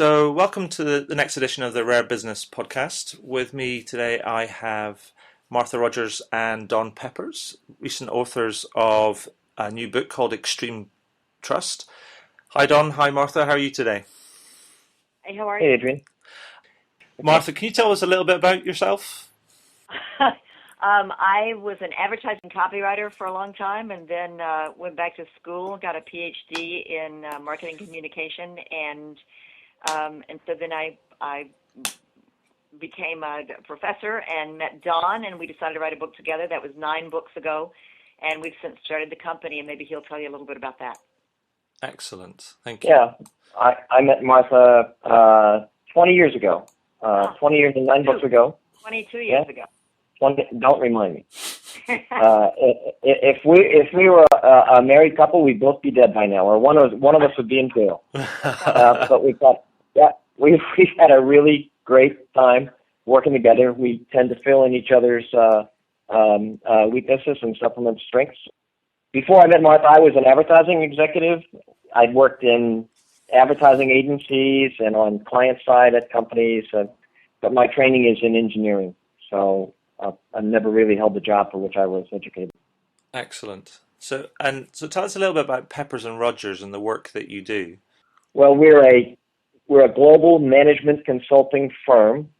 So, welcome to the next edition of the Rare Business Podcast. With me today, I have Martha Rogers and Don Peppers, recent authors of a new book called Extreme Trust. Hi, Don. Hi, Martha. How are you today? Hey, how are you? Hey, Adrian. Martha, can you tell us a little bit about yourself? I was an advertising copywriter for a long time, and then went back to school, got a PhD in marketing communication, and so then I became a professor and met Don, and we decided to write a book together. That was 9 books ago, and we've since started the company, and maybe he'll tell you a little bit about that. Excellent. Thank you. Yeah, I met Martha 20 years ago. 20 years and 9 books ago. 22 years ago. Don't remind me. If we were a married couple, we'd both be dead by now, or one of us would be in jail. But we've had a really great time working together. We tend to fill in each other's weaknesses and supplement strengths. Before I met Martha, I was an advertising executive. I'd worked in advertising agencies and on client side at companies, but my training is in engineering, so I've never really held the job for which I was educated. Excellent. So tell us a little bit about Peppers and Rogers and the work that you do. Well, we're a global management consulting firm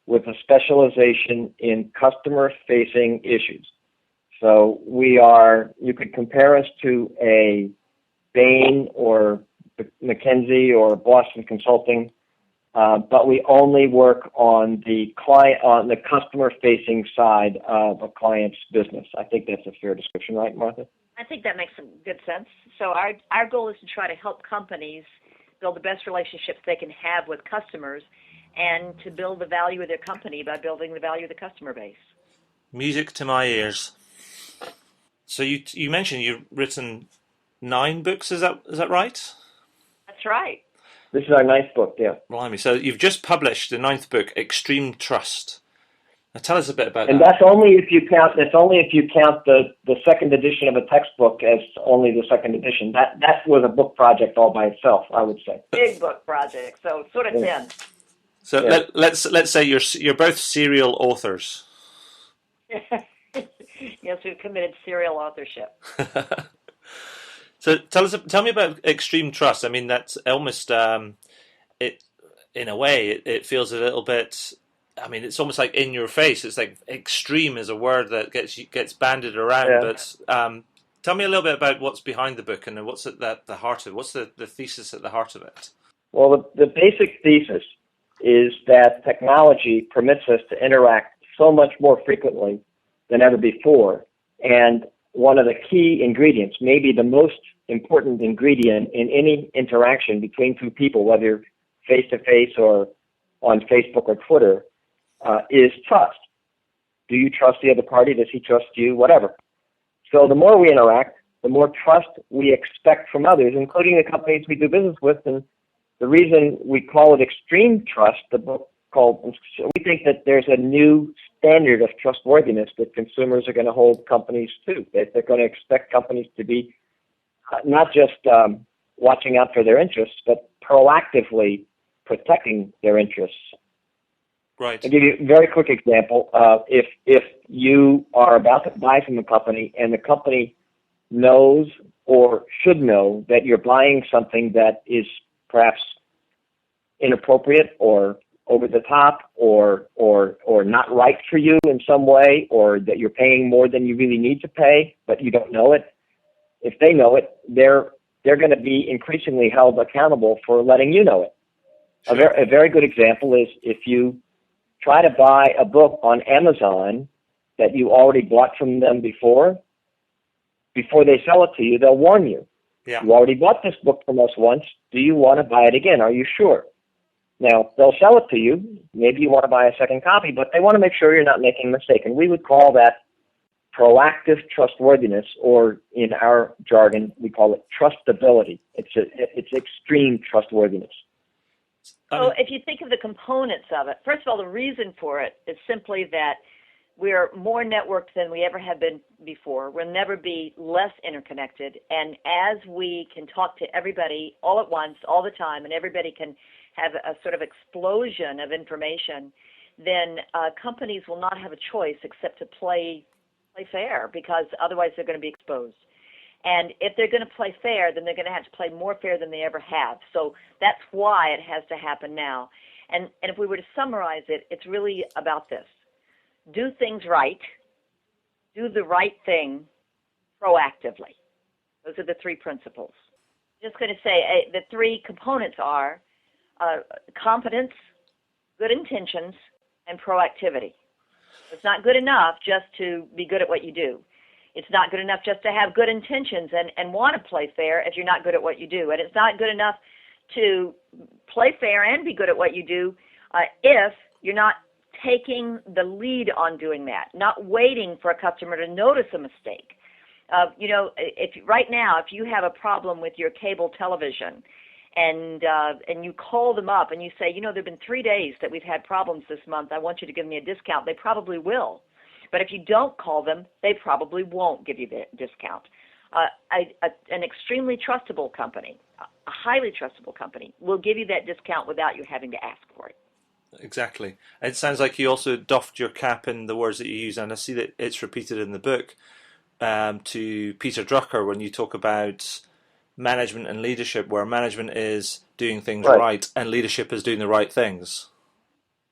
with a specialization in customer-facing issues. So you could compare us to a Bain or McKinsey or Boston Consulting, but we only work on the customer-facing side of a client's business. I think that's a fair description, right, Martha? I think that makes some good sense. So our goal is to try to help companies build the best relationships they can have with customers and to build the value of their company by building the value of the customer base. Music to my ears. So you mentioned you've written 9 books, is that right? That's right. This is our 9th book, yeah. Blimey. So you've just published the 9th book, Extreme Trust. Now tell us a bit about and that. And that's only if you count the second edition of a textbook as only the second edition. That was a book project all by itself, I would say. Big book project, so sort of thin. So yeah. let's say you're both serial authors. Yes, we've committed serial authorship. So tell me about Extreme Trust. I mean, that's almost it in a way. It feels a little bit. I mean, it's almost like in your face. It's like extreme is a word that gets bandied around. Yeah. But tell me a little bit about what's behind the book and what's at the heart of it. What's the thesis at the heart of it? Well, the basic thesis is that technology permits us to interact so much more frequently than ever before, and one of the key ingredients, maybe the most important ingredient in any interaction between two people, whether face-to-face or on Facebook or Twitter, is trust. Do you trust the other party? Does he trust you? Whatever. So the more we interact, the more trust we expect from others, including the companies we do business with. And the reason we call it Extreme Trust, the book we think that there's a new standard of trustworthiness that consumers are going to hold companies to. That they're going to expect companies to be not just watching out for their interests, but proactively protecting their interests. Right. I'll give you a very quick example. If you are about to buy from a company and the company knows or should know that you're buying something that is perhaps inappropriate or over the top or not right for you in some way, or that you're paying more than you really need to pay, but you don't know it. If they know it, they're going to be increasingly held accountable for letting you know it. Sure. A very good example is if you try to buy a book on Amazon that you already bought from them before they sell it to you, they'll warn you. Yeah. You already bought this book from us once. Do you want to buy it again? Are you sure? Now, they'll sell it to you. Maybe you want to buy a second copy, but they want to make sure you're not making a mistake. And we would call that proactive trustworthiness, or in our jargon, we call it trustability. It's extreme trustworthiness. So if you think of the components of it, first of all, the reason for it is simply that we're more networked than we ever have been before. We'll never be less interconnected. And as we can talk to everybody all at once, all the time, and everybody can have a sort of explosion of information, then companies will not have a choice except to play fair, because otherwise they're going to be exposed. And if they're going to play fair, then they're going to have to play more fair than they ever have. So that's why it has to happen now. And if we were to summarize it, it's really about this. Do things right. Do the right thing proactively. Those are the three principles. Just going to say the three components are competence, good intentions, and proactivity. It's not good enough just to be good at what you do. It's not good enough just to have good intentions and want to play fair if you're not good at what you do. And it's not good enough to play fair and be good at what you do if you're not taking the lead on doing that, not waiting for a customer to notice a mistake. If right now, if you have a problem with your cable television and you call them up and you say, there have been 3 days that we've had problems this month, I want you to give me a discount, they probably will. But if you don't call them, they probably won't give you the discount. An extremely trustable company, a highly trustable company, will give you that discount without you having to ask for it. Exactly. It sounds like you also doffed your cap in the words that you use, and I see that it's repeated in the book to Peter Drucker when you talk about management and leadership, where management is doing things right and leadership is doing the right things.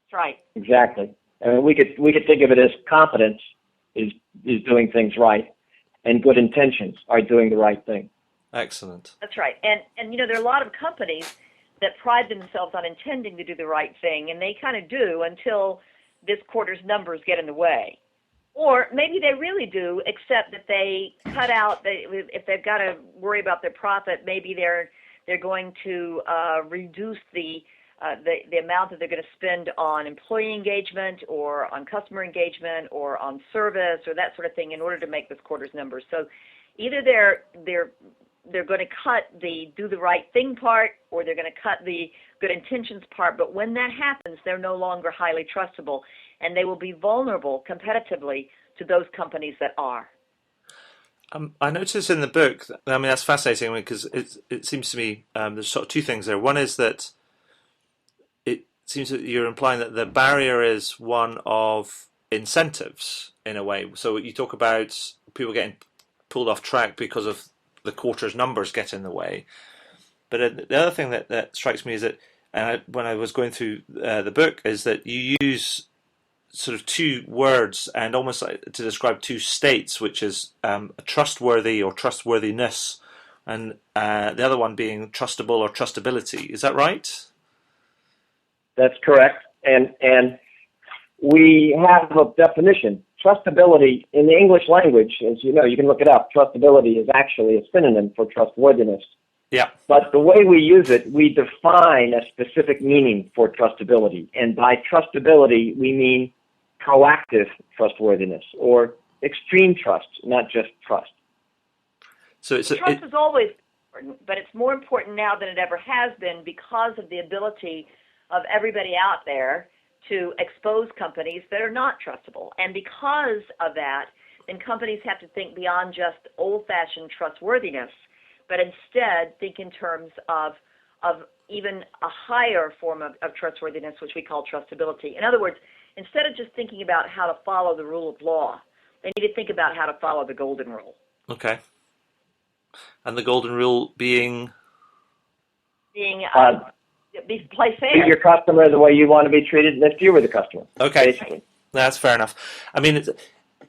That's right. Exactly. I mean, we could think of it as competence is doing things right, and good intentions are doing the right thing. Excellent. That's right. And there are a lot of companies that pride themselves on intending to do the right thing, and they kind of do until this quarter's numbers get in the way. Or maybe they really do, except that they cut out, if they've got to worry about their profit, maybe they're going to reduce the amount that they're going to spend on employee engagement or on customer engagement or on service or that sort of thing in order to make this quarter's numbers. So either they're going to cut the do the right thing part, or they're going to cut the good intentions part. But when that happens, they're no longer highly trustable, and they will be vulnerable competitively to those companies that are. I noticed in the book, that's fascinating because it seems to me there's sort of two things there. One is that it seems that you're implying that the barrier is one of incentives in a way. So you talk about people getting pulled off track because of the quarter's numbers get in the way. But the other thing that strikes me is that when I was going through the book is that you use sort of two words and almost like to describe two states, which is trustworthy or trustworthiness, and the other one being trustable or trustability. Is that right? That's correct. And we have a definition. Trustability in the English language, as you know, you can look it up. Trustability is actually a synonym for trustworthiness. Yeah. But the way we use it, we define a specific meaning for trustability. And by trustability, we mean proactive trustworthiness or extreme trust, not just trust. So trust is always important, but it's more important now than it ever has been because of the ability of everybody out there to expose companies that are not trustable. And because of that, then companies have to think beyond just old-fashioned trustworthiness, but instead think in terms of even a higher form of trustworthiness, which we call trustability. In other words, instead of just thinking about how to follow the rule of law, they need to think about how to follow the golden rule. Okay. And the golden rule being? Play fair. Treat your customer the way you want to be treated if you were the customer. Okay. Basically. That's fair enough. I mean,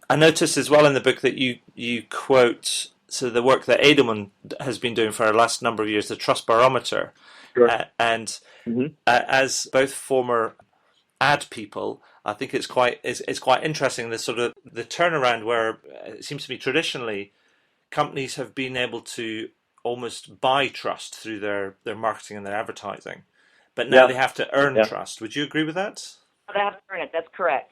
I noticed as well in the book that you quote the work that Edelman has been doing for our last number of years, the Trust Barometer. Sure. As both former ad people, I think it's quite interesting, this sort of the turnaround where it seems to me traditionally companies have been able to almost buy trust through their marketing and their advertising, but now they have to earn trust. Would you agree with that? They have to earn it. That's correct.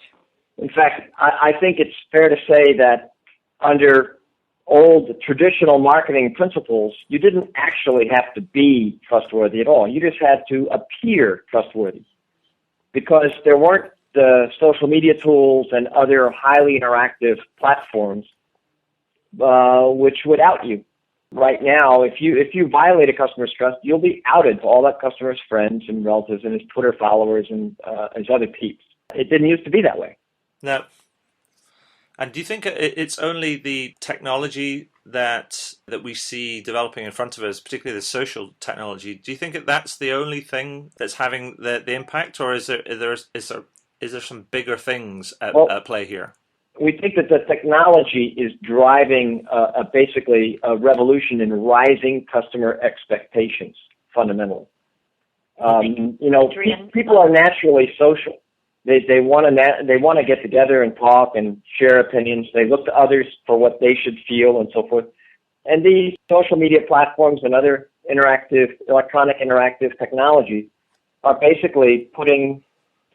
In fact, I think it's fair to say that under old traditional marketing principles, you didn't actually have to be trustworthy at all. You just had to appear trustworthy because there weren't the social media tools and other highly interactive platforms, which would out you. Right now, if you violate a customer's trust, you'll be outed to all that customer's friends and relatives and his Twitter followers and his other peeps. It didn't used to be that way. No. And do you think it's only the technology that we see developing in front of us, particularly the social technology? Do you think that's the only thing that's having the impact, or is there some bigger things at play here? We think that the technology is driving basically a revolution in rising customer expectations, fundamentally. People are naturally social. They want to get together and talk and share opinions. They look to others for what they should feel and so forth. And these social media platforms and other electronic interactive technologies are basically putting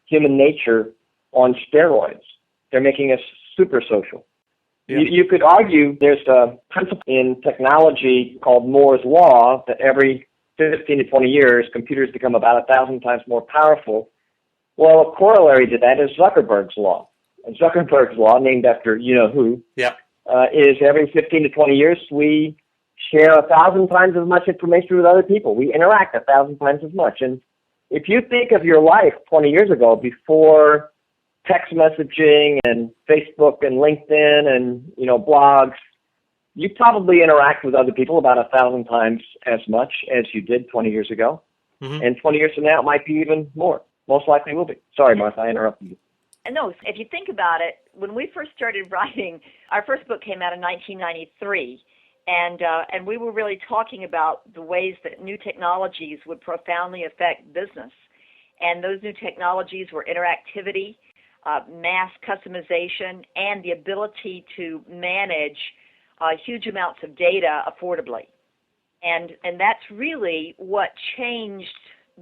human nature on steroids. They're making us super social. Yeah. You could argue there's a principle in technology called Moore's Law that every 15 to 20 years, computers become about 1,000 times more powerful. Well, a corollary to that is Zuckerberg's Law. And Zuckerberg's Law, named after you-know-who, is every 15 to 20 years, we share 1,000 times as much information with other people. We interact 1,000 times as much. And if you think of your life 20 years ago, before text messaging and Facebook and LinkedIn and blogs, you probably interact with other people about 1,000 times as much as you did 20 years ago. Mm-hmm. And 20 years from now, it might be even more. Most likely will be. Sorry, Martha, I interrupted you. No, if you think about it, when we first started writing, our first book came out in 1993, and we were really talking about the ways that new technologies would profoundly affect business. And those new technologies were interactivity, mass customization, and the ability to manage huge amounts of data affordably. And that's really what changed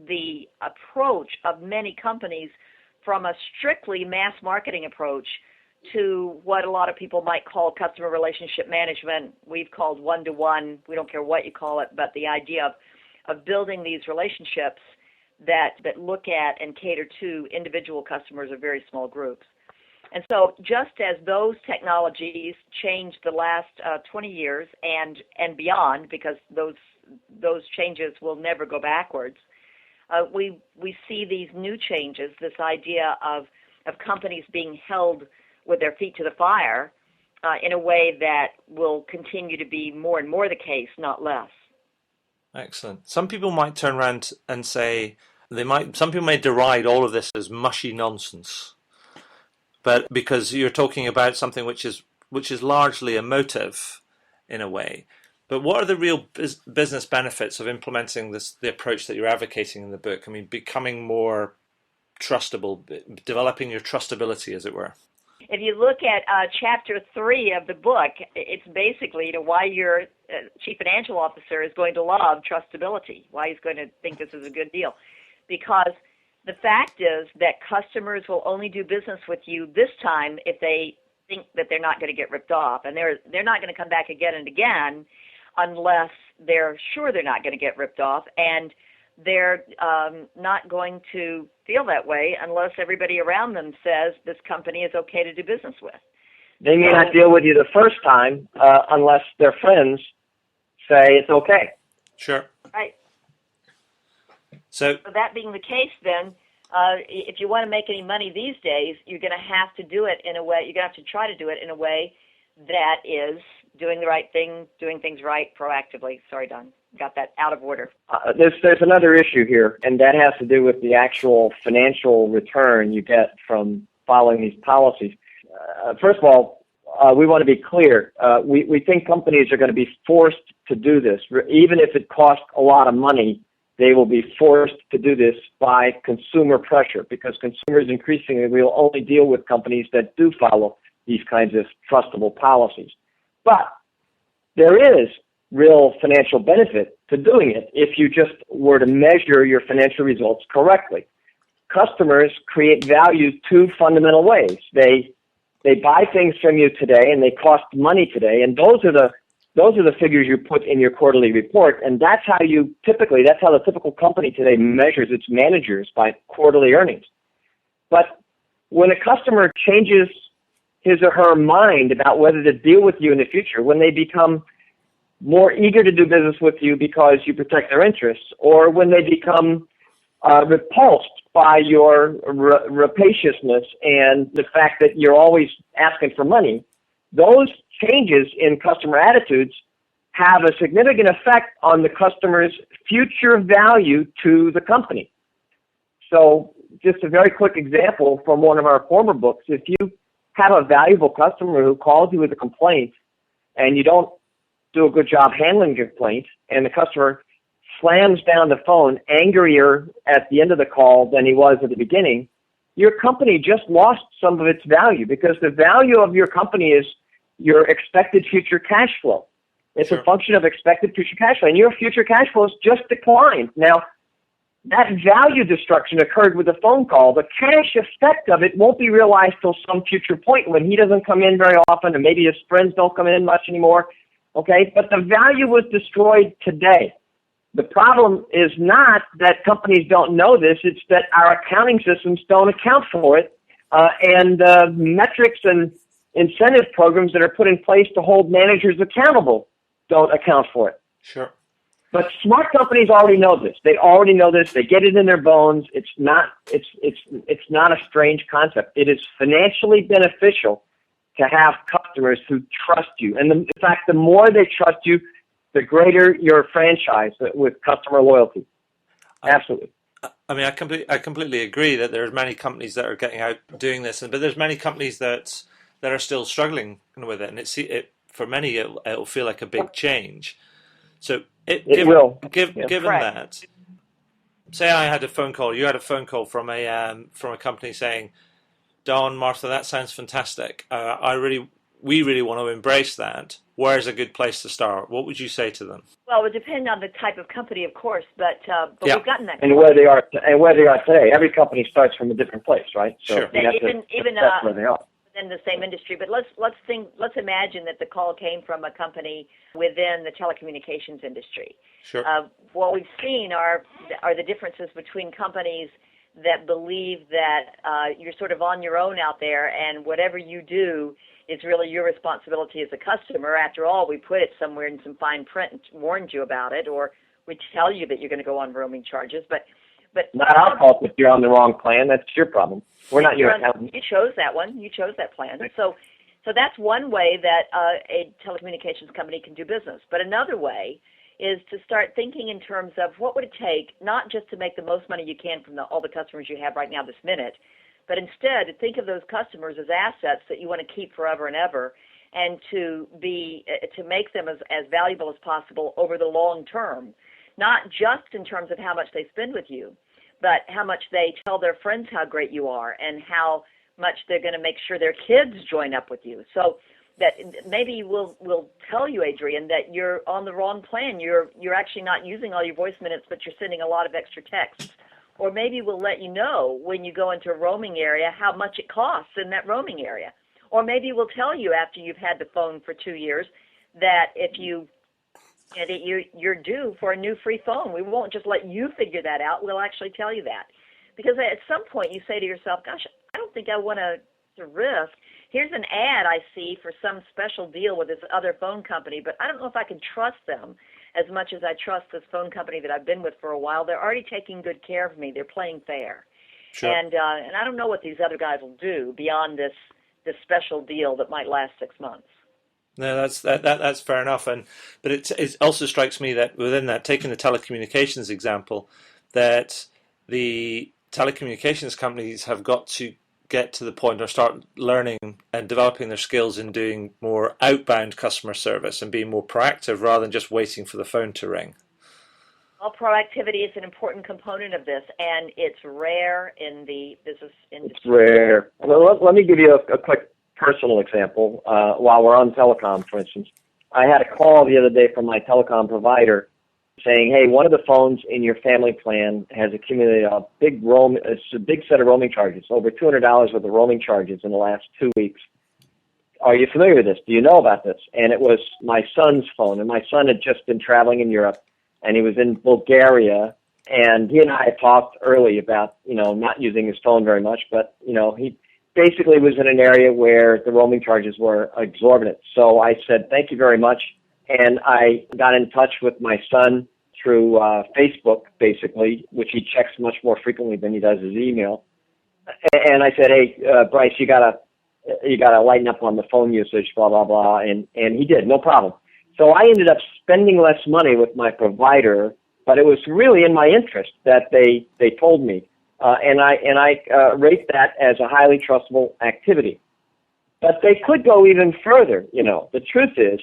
the approach of many companies from a strictly mass marketing approach to what a lot of people might call customer relationship management. We've called one-to-one. We don't care what you call it, but the idea of building these relationships that look at and cater to individual customers or very small groups. And so just as those technologies changed the last 20 years and beyond, because those changes will never go backwards, we see these new changes, this idea of companies being held with their feet to the fire in a way that will continue to be more and more the case, not less. Excellent. Some people might turn around and say, some people may deride all of this as mushy nonsense, but because you're talking about something which is largely emotive in a way. But what are the real business benefits of implementing the approach that you're advocating in the book? I mean, becoming more trustable, developing your trustability, as it were. If you look at Chapter 3 of the book, it's basically why your chief financial officer is going to love trustability, why he's going to think this is a good deal. Because the fact is that customers will only do business with you this time if they think that they're not going to get ripped off. And they're not going to come back again and again unless they're sure they're not going to get ripped off, and they're not going to feel that way unless everybody around them says this company is okay to do business with. They may not deal with you the first time unless their friends say it's okay. Sure. Right. So that being the case, then, if you want to make any money these days, you're going to have to do it in a way, you're going to have to try to do it in a way that is doing the right thing, doing things right proactively. Sorry, Don. Got that out of order. There's another issue here, and that has to do with the actual financial return you get from following these policies. First of all, we want to be clear. We think companies are going to be forced to do this. Even if it costs a lot of money, they will be forced to do this by consumer pressure, because consumers increasingly will only deal with companies that do follow these kinds of trustable policies. But there is real financial benefit to doing it if you just were to measure your financial results correctly. Customers create value two fundamental ways. They buy things from you today, and they cost money today, and those are the figures you put in your quarterly report, and that's how the typical company today measures its managers, by quarterly earnings. But when a customer changes his or her mind about whether to deal with you in the future, when they become more eager to do business with you because you protect their interests, or when they become repulsed by your rapaciousness and the fact that you're always asking for money, those changes in customer attitudes have a significant effect on the customer's future value to the company. So just a very quick example from one of our former books, if you have a valuable customer who calls you with a complaint and you don't do a good job handling your complaint, and the customer slams down the phone angrier at the end of the call than he was at the beginning, your company just lost some of its value, because the value of your company is your expected future cash flow. It's a function of expected future cash flow, and your future cash flows just declined. Now, that value destruction occurred with a phone call. The cash effect of it won't be realized till some future point when he doesn't come in very often, and maybe his friends don't come in much anymore. Okay, but the value was destroyed today. The problem is not that companies don't know this, it's that our accounting systems don't account for it, and metrics and incentive programs that are put in place to hold managers accountable don't account for it. Sure. But smart companies already know this. They already know this. They get it in their bones. It's not a strange concept. It is financially beneficial to have customers who trust you. And in fact, the more they trust you, the greater your franchise with customer loyalty. Absolutely. I mean, I completely agree that there's many companies that are getting out doing this, but there's many companies that are still struggling with it, and for many it'll feel like a big change. So given that, say I had a phone call, you had a phone call from a company saying, Don, Martha, that sounds fantastic. We really want to embrace that. Where's a good place to start? What would you say to them? Well, it would depend on the type of company, of course, but we've gotten that. And where they are today. Every company starts from a different place, right? So sure. Even that's where they are. Within the same industry, but let's imagine that the call came from a company within the telecommunications industry. Sure. What we've seen are the differences between companies that believe that you're sort of on your own out there, and whatever you do is really your responsibility as a customer. After all, we put it somewhere in some fine print and warned you about it, or we tell you that you're going to go on roaming charges. But not our fault if you're on the wrong plan. That's your problem. We're not your accountant. You chose that one. You chose that plan. So that's one way that a telecommunications company can do business. But another way is to start thinking in terms of what would it take, not just to make the most money you can from all the customers you have right now this minute, but instead to think of those customers as assets that you want to keep forever and ever, and to make them as valuable as possible over the long term, not just in terms of how much they spend with you, but how much they tell their friends how great you are, and how much they're going to make sure their kids join up with you. So that maybe we'll tell you, Adrian, that you're on the wrong plan. You're actually not using all your voice minutes, but you're sending a lot of extra texts. Or maybe we'll let you know when you go into a roaming area how much it costs in that roaming area. Or maybe we'll tell you after you've had the phone for 2 years that you're due for a new free phone. We won't just let you figure that out. We'll actually tell you that. Because at some point you say to yourself, gosh, I don't think I want to risk. Here's an ad I see for some special deal with this other phone company, but I don't know if I can trust them as much as I trust this phone company that I've been with for a while. They're already taking good care of me. They're playing fair. Sure. And I don't know what these other guys will do beyond this special deal that might last 6 months. No, that's fair enough, but it also strikes me that within that, taking the telecommunications example, that the telecommunications companies have got to get to the point or start learning and developing their skills in doing more outbound customer service and being more proactive rather than just waiting for the phone to ring. Well, proactivity is an important component of this, and it's rare in the business industry. It's rare. Well, let me give you a quick personal example. While we're on telecom, for instance, I had a call the other day from my telecom provider saying, hey, one of the phones in your family plan has accumulated a big set of roaming charges, over $200 worth of roaming charges in the last 2 weeks. Are you familiar with this? Do you know about this? And it was my son's phone, and my son had just been traveling in Europe, and he was in Bulgaria, and he and I had talked early about, not using his phone very much, but, basically was in an area where the roaming charges were exorbitant. So I said, thank you very much. And I got in touch with my son through Facebook, basically, which he checks much more frequently than he does his email. And I said, hey, Bryce, you gotta lighten up on the phone usage, blah, blah, blah. And he did, no problem. So I ended up spending less money with my provider, but it was really in my interest that they told me. And I rate that as a highly trustable activity. But they could go even further. The truth is,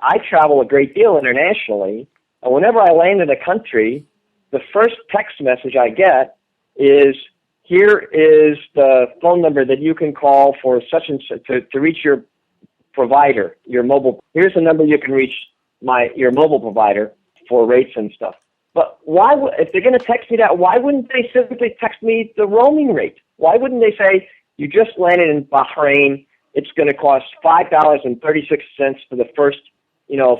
I travel a great deal internationally, and whenever I land in a country, the first text message I get is, here is the phone number that you can call for such and such to reach your provider, your mobile. Here's the number you can reach your mobile provider for rates and stuff. But if they're going to text me that, why wouldn't they simply text me the roaming rate? Why wouldn't they say, you just landed in Bahrain, it's going to cost $5.36 for the first,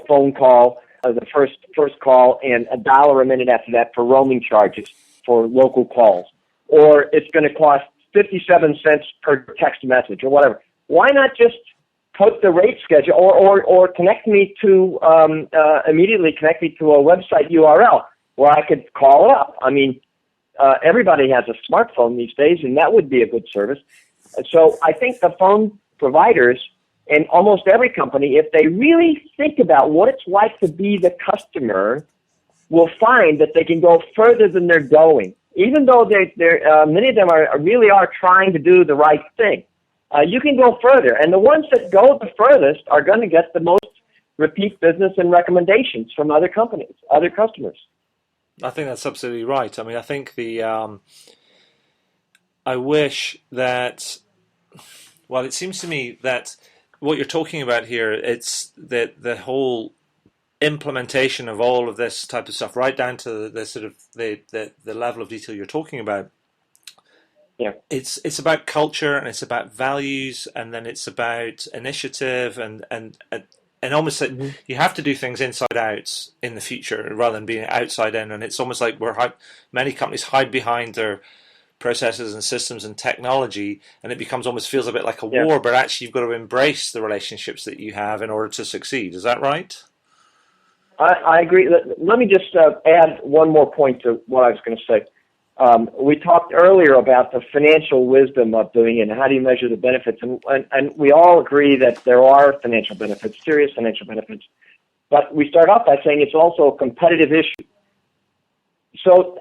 phone call, the first call, and $1 a minute after that for roaming charges for local calls. Or it's going to cost 57 cents per text message or whatever. Why not just put the rate schedule or connect me to, immediately connect me to a website URL where I could call it up? I mean, everybody has a smartphone these days, and that would be a good service. So I think the phone providers and almost every company, if they really think about what it's like to be the customer, will find that they can go further than they're going. Even though many of them really are trying to do the right thing, you can go further. And the ones that go the furthest are going to get the most repeat business and recommendations from other companies, other customers. I think that's absolutely right. I mean, I think I wish that, well, it seems to me that what you're talking about here, it's that the whole implementation of all of this type of stuff, right down to the sort of the level of detail you're talking about. Yeah, it's about culture, and it's about values, and then it's about initiative, and almost like you have to do things inside out in the future rather than being outside in. And it's almost like many companies hide behind their processes and systems and technology, and it becomes almost feels a bit like a war. But actually, you've got to embrace the relationships that you have in order to succeed. Is that right? I agree. Let me just add one more point to what I was going to say. We talked earlier about the financial wisdom of doing it and how do you measure the benefits. And we all agree that there are financial benefits, serious financial benefits. But we start off by saying it's also a competitive issue. So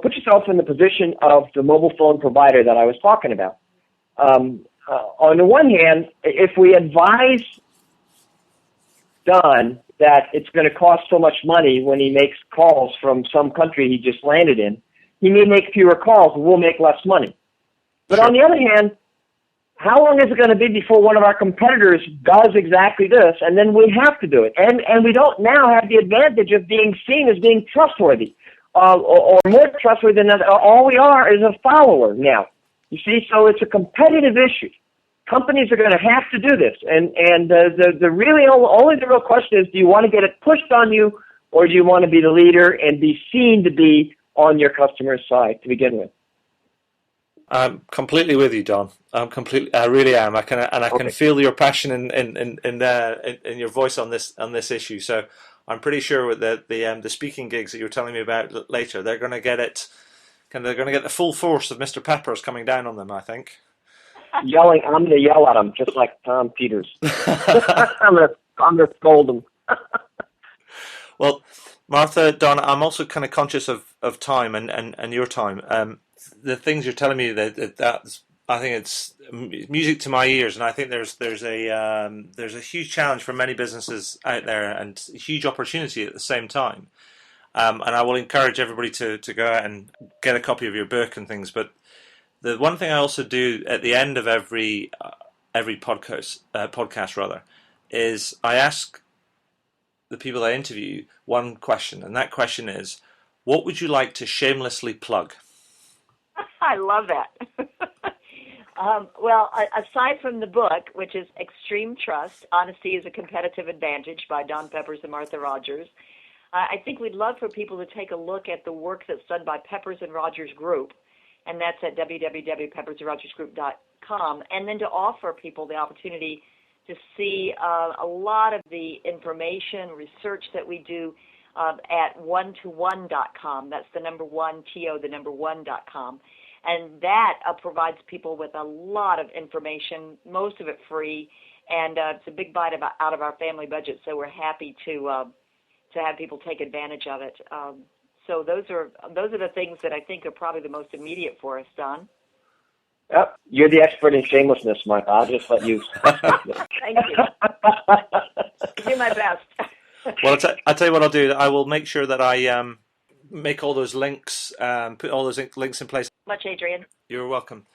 put yourself in the position of the mobile phone provider that I was talking about. On the one hand, if we advise Don that it's going to cost so much money when he makes calls from some country he just landed in, he may make fewer calls and we'll make less money. But on the other hand, how long is it going to be before one of our competitors does exactly this, and then we have to do it? And we don't now have the advantage of being seen as being trustworthy, or more trustworthy than that. All we are is a follower now. You see, so it's a competitive issue. Companies are going to have to do this, and the really only the real question is: do you want to get it pushed on you, or do you want to be the leader and be seen to be on your customer's side to begin with? I'm completely with you, Don. I really am. I can feel your passion in your voice on this issue. So I'm pretty sure that the speaking gigs that you're telling me about later, they're going to get it. They're going to get the full force of Mr. Peppers coming down on them, I think. I'm going to yell at him just like Tom Peters. I'm going to scold him. Well, Martha, Don, I'm also kind of conscious of time and your time. The things you're telling me that's I think it's music to my ears, and I think there's a huge challenge for many businesses out there, and a huge opportunity at the same time. And I will encourage everybody to go out and get a copy of your book and things. But the one thing I also do at the end of every podcast rather, is I ask the people I interview one question, and that question is, what would you like to shamelessly plug? I love that. Well, aside from the book, which is Extreme Trust, Honesty is a Competitive Advantage by Don Peppers and Martha Rogers, I think we'd love for people to take a look at the work that's done by Peppers and Rogers Group. and that's at www.peppersandrogersgroup.com. And then to offer people the opportunity to see a lot of the information, research that we do at one2one.com. That's the number one, TO, the number one.com. And that provides people with a lot of information, most of it free, and it's a big bite out of our family budget, so we're happy to have people take advantage of it. So those are the things that I think are probably the most immediate for us, Don. Yep, you're the expert in shamelessness, Martha. I'll just let you. Thank you. I'll do my best. Well, I'll tell you what I'll do. I will make sure that I make all those links, put all those links in place. Much, Adrian. You're welcome.